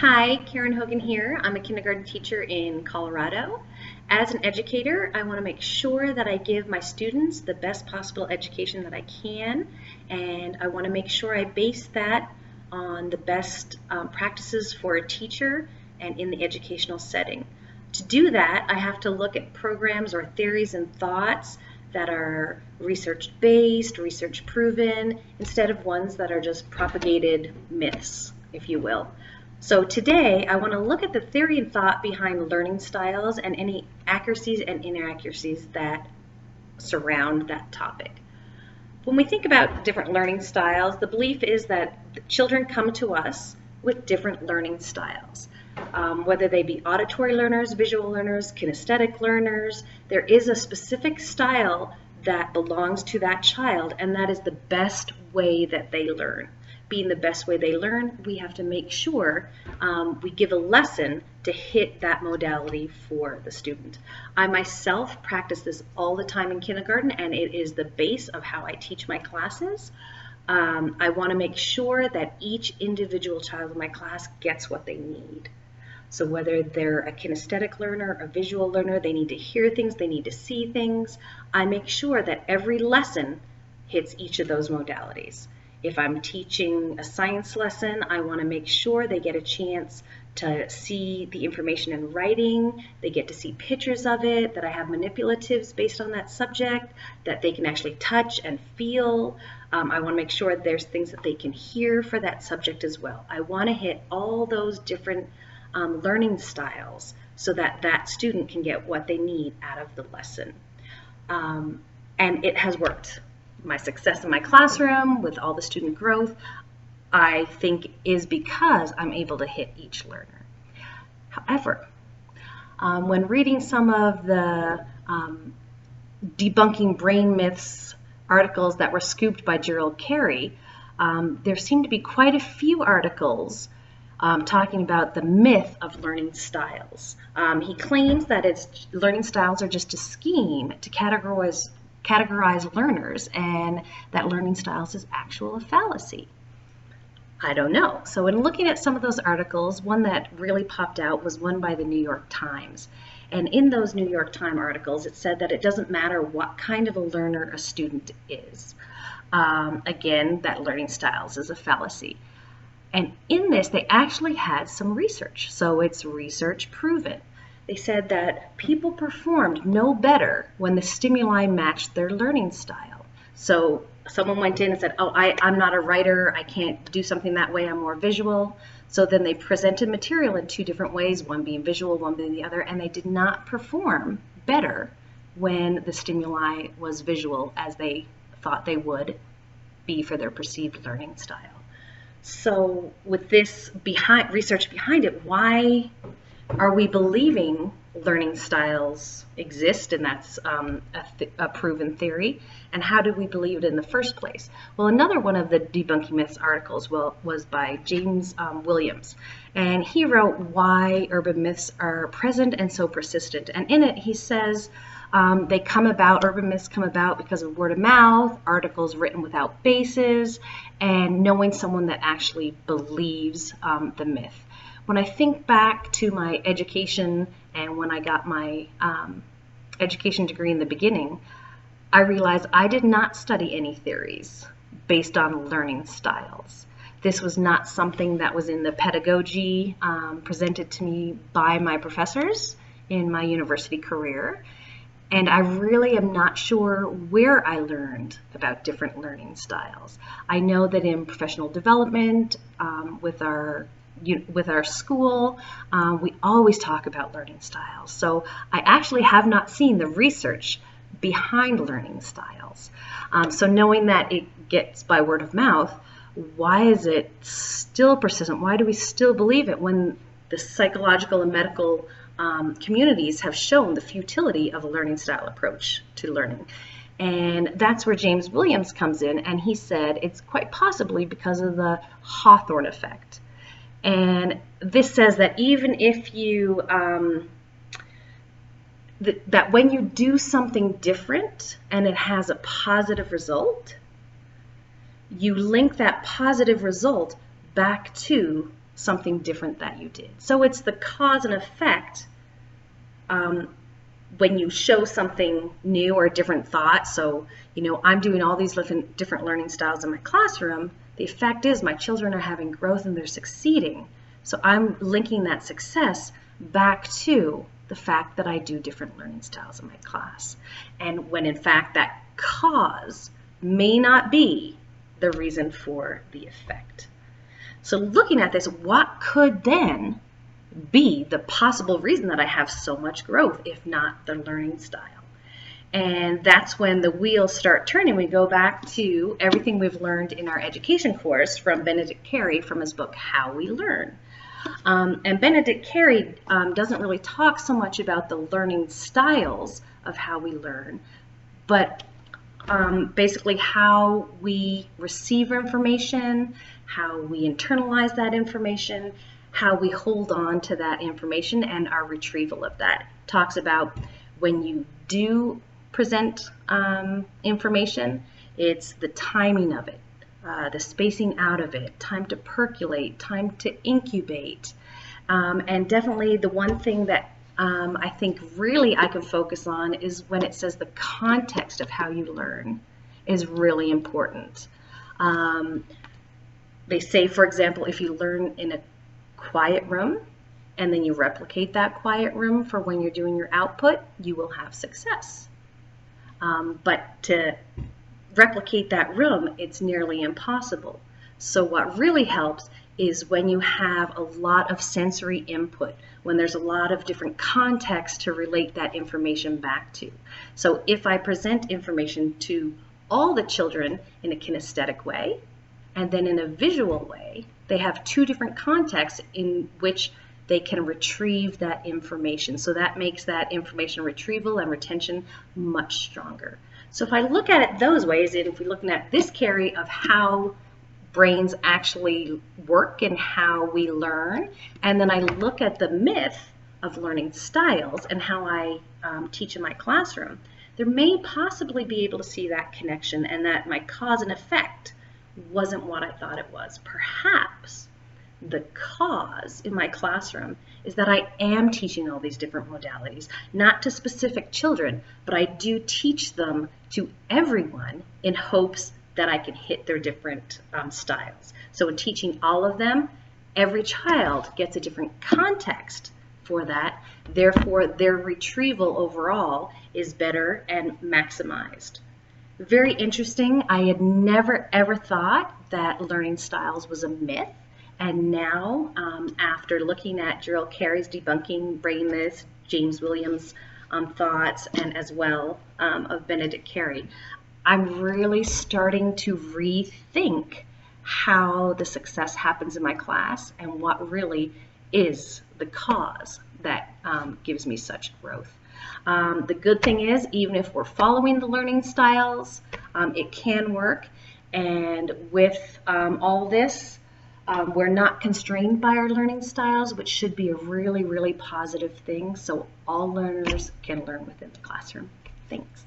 Hi, Karen Hogan here. I'm a kindergarten teacher in Colorado. As an educator, I want to make sure that I give my students the best possible education that I can, and I want to make sure I base that on the best practices for a teacher and in the educational setting. To do that, I have to look at programs or theories and thoughts that are research-based, research-proven, instead of ones that are just propagated myths, if you will. So today I want to look at the theory and thought behind learning styles and any accuracies and inaccuracies that surround that topic. When we think about different learning styles, the belief is that children come to us with different learning styles. Whether they be auditory learners, visual learners, kinesthetic learners, there is a specific style that belongs to that child, and that is the best way that they learn. Being the best way they learn, we have to make sure we give a lesson to hit that modality for the student. I myself practice this all the time in kindergarten, and it is the base of how I teach my classes. I want to make sure that each individual child in my class gets what they need. So whether they're a kinesthetic learner, a visual learner, they need to hear things, they need to see things, I make sure that every lesson hits each of those modalities. If I'm teaching a science lesson, I want to make sure they get a chance to see the information in writing, they get to see pictures of it, that I have manipulatives based on that subject, that they can actually touch and feel. I want to make sure there's things that they can hear for that subject as well. I want to hit all those different learning styles so that that student can get what they need out of the lesson. And it has worked. My success in my classroom with all the student growth, I think, is because I'm able to hit each learner. However, when reading some of the debunking brain myths articles that were scooped by Gerald Carey, there seemed to be quite a few articles talking about the myth of learning styles. He claims that learning styles are just a scheme to categorize learners, and that learning styles is actual a fallacy. I don't know. So in looking at some of those articles, one that really popped out was one by the New York Times. And in those New York Times articles, it said that it doesn't matter what kind of a learner a student is. Again, that learning styles is a fallacy. And in this, they actually had some research. So it's research proven. They said that people performed no better when the stimuli matched their learning style. So someone went in and said, oh, I'm not a writer, I can't do something that way, I'm more visual. So then they presented material in two different ways, one being visual, one being the other, and they did not perform better when the stimuli was visual as they thought they would be for their perceived learning style. So with this research behind it, why are we believing learning styles exist, and that's a proven theory? And how do we believe it in the first place? Well, another one of the Debunking Myths articles was by James Williams, and he wrote Why Urban Myths Are Present and So Persistent. And in it, he says urban myths come about because of word of mouth, articles written without bases, and knowing someone that actually believes the myth. When I think back to my education and when I got my education degree in the beginning, I realized I did not study any theories based on learning styles. This was not something that was in the pedagogy presented to me by my professors in my university career. And I really am not sure where I learned about different learning styles. I know that in professional development, with our school, we always talk about learning styles. So I actually have not seen the research behind learning styles. So knowing that it gets by word of mouth, why is it still persistent? Why do we still believe it when the psychological and medical communities have shown the futility of a learning style approach to learning? And that's where James Williams comes in, and he said it's quite possibly because of the Hawthorne effect. And this says that even if you, that when you do something different and it has a positive result, you link that positive result back to something different that you did. So it's the cause and effect when you show something new or a different thought. So, I'm doing all these different learning styles in my classroom. The effect is my children are having growth and they're succeeding. So I'm linking that success back to the fact that I do different learning styles in my class. And when in fact that cause may not be the reason for the effect. So looking at this, what could then be the possible reason that I have so much growth, if not the learning style? And that's when the wheels start turning. We go back to everything we've learned in our education course from Benedict Carey from his book, How We Learn. And Benedict Carey doesn't really talk so much about the learning styles of how we learn, but basically how we receive information, how we internalize that information, how we hold on to that information, and our retrieval of that. Talks about when you do present information, it's the timing of it, the spacing out of it, time to percolate, time to incubate, and definitely the one thing that I think really I can focus on is when it says the context of how you learn is really important. They say, for example, if you learn in a quiet room and then you replicate that quiet room for when you're doing your output, you will have success. But to replicate that room, it's nearly impossible. So what really helps is when you have a lot of sensory input, when there's a lot of different contexts to relate that information back to. So if I present information to all the children in a kinesthetic way, and then in a visual way, they have two different contexts in which they can retrieve that information. So that makes that information retrieval and retention much stronger. So if I look at it those ways, and if we're looking at this Carey of how brains actually work and how we learn, and then I look at the myth of learning styles and how I teach in my classroom, there may possibly be able to see that connection and that my cause and effect wasn't what I thought it was. Perhaps the cause in my classroom is that I am teaching all these different modalities, not to specific children, but I do teach them to everyone in hopes that I can hit their different styles. So in teaching all of them, every child gets a different context for that. Therefore, their retrieval overall is better and maximized. Very interesting. I had never ever thought that learning styles was a myth. And now, after looking at Gerald Carey's Debunking Brain Myths, James Williams' thoughts, and as well of Benedict Carey, I'm really starting to rethink how the success happens in my class and what really is the cause that gives me such growth. The good thing is, even if we're following the learning styles, it can work. And with all this, we're not constrained by our learning styles, which should be a really, really positive thing. So all learners can learn within the classroom. Thanks.